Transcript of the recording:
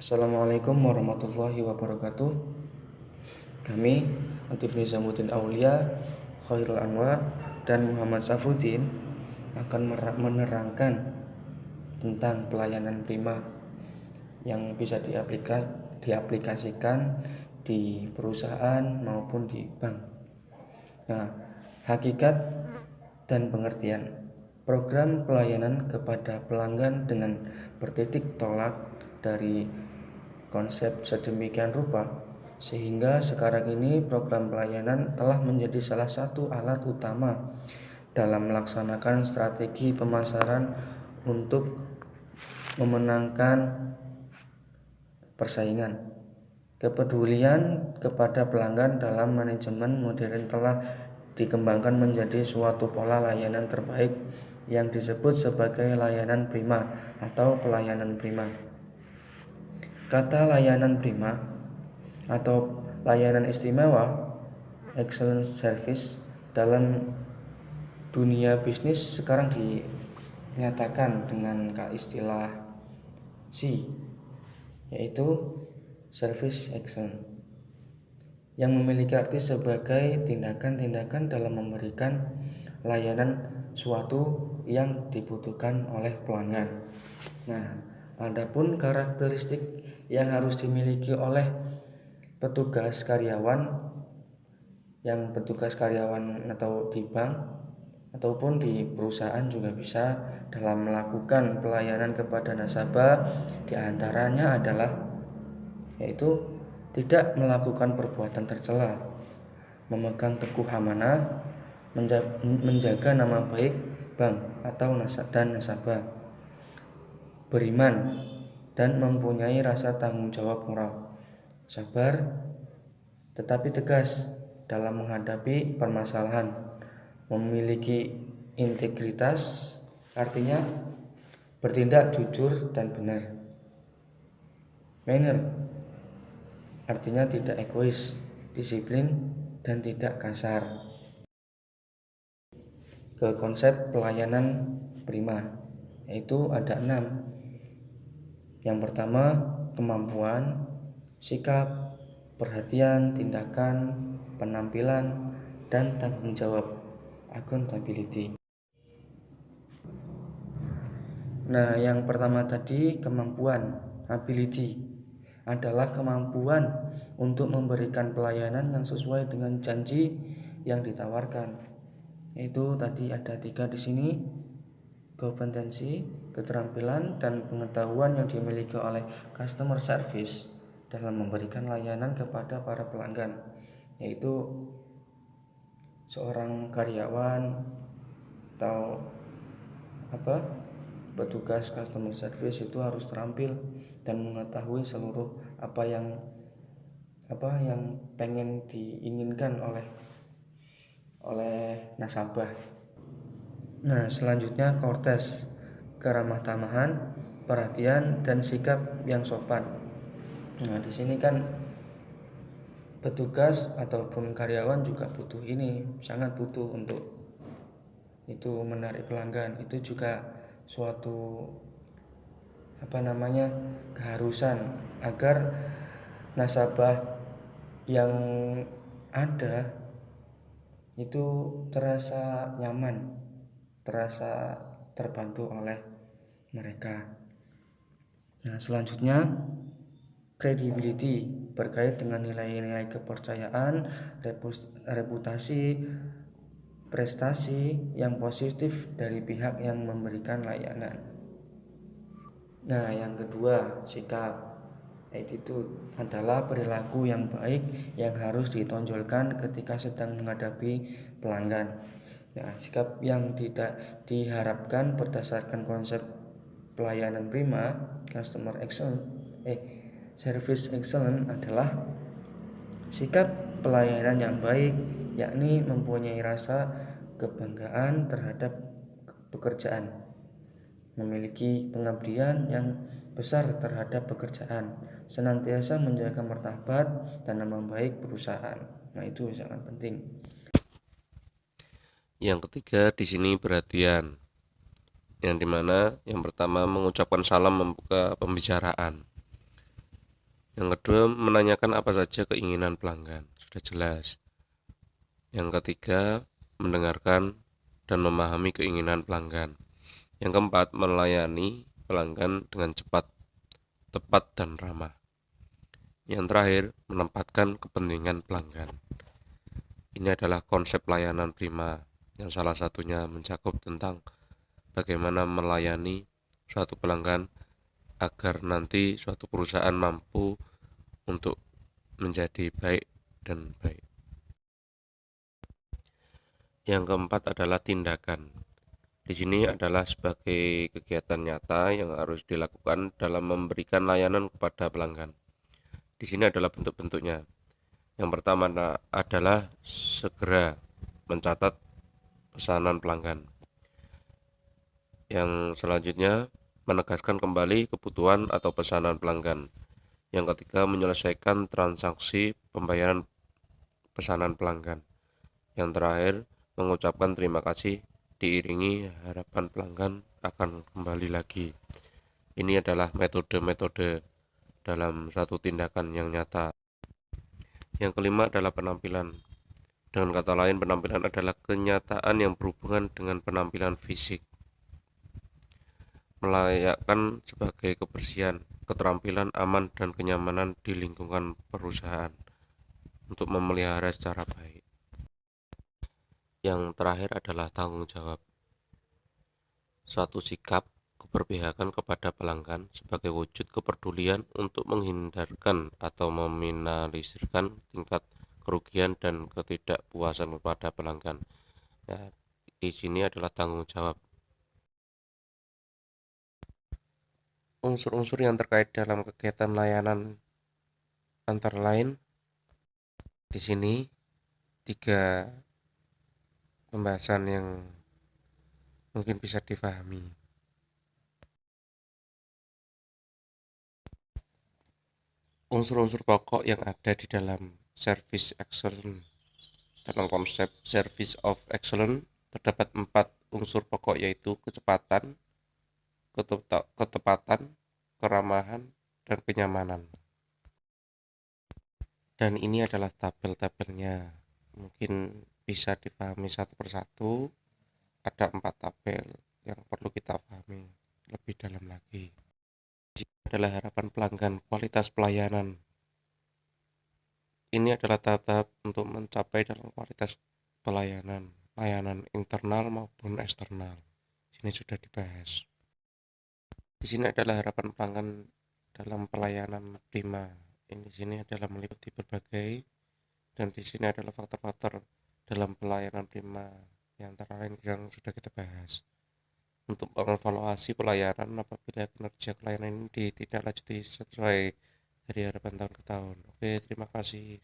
Assalamualaikum warahmatullahi wabarakatuh. Kami Latif Nizamuddin Aulia, Khairul Anwar, dan Muhammad Safruddin akan menerangkan tentang pelayanan prima yang bisa diaplikasikan di perusahaan maupun di bank. Nah, hakikat dan pengertian program pelayanan kepada pelanggan dengan bertitik tolak dari konsep sedemikian rupa sehingga sekarang ini program pelayanan telah menjadi salah satu alat utama dalam melaksanakan strategi pemasaran untuk memenangkan persaingan. Kepedulian kepada pelanggan dalam manajemen modern telah dikembangkan menjadi suatu pola layanan terbaik yang disebut sebagai layanan prima atau pelayanan prima. Kata layanan prima atau layanan istimewa, excellent service, dalam dunia bisnis sekarang dinyatakan dengan istilah C, yaitu service excellence, yang memiliki arti sebagai tindakan-tindakan dalam memberikan layanan suatu yang dibutuhkan oleh pelanggan. Nah, adapun karakteristik yang harus dimiliki oleh petugas karyawan atau di bank ataupun di perusahaan juga bisa dalam melakukan pelayanan kepada nasabah, diantaranya adalah yaitu tidak melakukan perbuatan tercela, memegang teguh amanah, menjaga nama baik bank atau nasabah, beriman dan mempunyai rasa tanggung jawab moral, sabar tetapi tegas dalam menghadapi permasalahan, memiliki integritas, artinya bertindak jujur dan benar, manner, artinya tidak egois, disiplin dan tidak kasar. Ke konsep pelayanan prima, yaitu ada 6. Yang pertama, kemampuan, sikap, perhatian, tindakan, penampilan, dan tanggung jawab, accountability. Nah, yang pertama tadi kemampuan, ability, adalah kemampuan untuk memberikan pelayanan yang sesuai dengan janji yang ditawarkan. Itu tadi ada 3 di sini: kompetensi, keterampilan, dan pengetahuan yang dimiliki oleh customer service dalam memberikan layanan kepada para pelanggan, yaitu seorang karyawan atau petugas customer service itu harus terampil dan mengetahui seluruh apa yang pengen diinginkan oleh nasabah. Nah, selanjutnya courteous, keramah tamahan, perhatian, dan sikap yang sopan. Nah, di sini kan petugas ataupun karyawan juga sangat butuh untuk itu menarik pelanggan. Itu juga suatu keharusan agar nasabah yang ada itu terasa nyaman, terasa terbantu oleh mereka. Nah, selanjutnya credibility, berkait dengan nilai-nilai kepercayaan, reputasi, prestasi yang positif dari pihak yang memberikan layanan. Nah, yang kedua, sikap, attitude, adalah perilaku yang baik yang harus ditonjolkan ketika sedang menghadapi pelanggan. Nah, sikap yang tidak diharapkan berdasarkan konsep pelayanan prima, service excellence, adalah sikap pelayanan yang baik, yakni mempunyai rasa kebanggaan terhadap pekerjaan, memiliki pengabdian yang besar terhadap pekerjaan, senantiasa menjaga martabat dan nama baik perusahaan. Nah, itu sangat penting. Yang ketiga di sini perhatian, yang dimana yang pertama mengucapkan salam membuka pembicaraan. Yang kedua, menanyakan apa saja keinginan pelanggan. Sudah jelas. Yang ketiga, mendengarkan dan memahami keinginan pelanggan. Yang keempat, melayani pelanggan dengan cepat, tepat, dan ramah. Yang terakhir, menempatkan kepentingan pelanggan. Ini adalah konsep layanan prima yang salah satunya mencakup tentang bagaimana melayani suatu pelanggan agar nanti suatu perusahaan mampu untuk menjadi baik dan baik. Yang keempat adalah tindakan. Di sini adalah sebagai kegiatan nyata yang harus dilakukan dalam memberikan layanan kepada pelanggan. Di sini adalah bentuk-bentuknya. Yang pertama adalah segera mencatat pesanan pelanggan. Yang selanjutnya, menegaskan kembali kebutuhan atau pesanan pelanggan. Yang ketiga, menyelesaikan transaksi pembayaran pesanan pelanggan. Yang terakhir, mengucapkan terima kasih diiringi harapan pelanggan akan kembali lagi. Ini adalah metode-metode dalam satu tindakan yang nyata. Yang kelima adalah penampilan. Dengan kata lain, penampilan adalah kenyataan yang berhubungan dengan penampilan fisik. Melayakkan sebagai kebersihan, keterampilan, aman, dan kenyamanan di lingkungan perusahaan untuk memelihara secara baik. Yang terakhir adalah tanggung jawab. Suatu sikap keberpihakan kepada pelanggan sebagai wujud kepedulian untuk menghindarkan atau meminimalisirkan tingkat kerugian dan ketidakpuasan kepada pelanggan. Ya, di sini adalah tanggung jawab. Unsur-unsur yang terkait dalam kegiatan layanan antara lain di sini tiga pembahasan yang mungkin bisa difahami. Unsur-unsur pokok yang ada di dalam service excellence. Dalam konsep service of excellence terdapat 4 unsur pokok, yaitu kecepatan, ketepatan, keramahan, dan kenyamanan. Dan ini adalah tabel-tabelnya. Mungkin bisa dipahami satu persatu. Ada 4 tabel yang perlu kita pahami lebih dalam lagi. Ini adalah harapan pelanggan, kualitas pelayanan. Ini adalah tahap untuk mencapai dalam kualitas pelayanan, layanan internal maupun eksternal. Ini sudah dibahas. Di sini adalah harapan pelanggan dalam pelayanan prima. Di sini adalah meliputi berbagai, dan di sini adalah faktor-faktor dalam pelayanan prima yang antara lain yang sudah kita bahas. Untuk mengevaluasi pelayanan apabila kinerja pelayanan ini ditindaklanjuti sesuai dari harapan tahun ke tahun. Oke, terima kasih.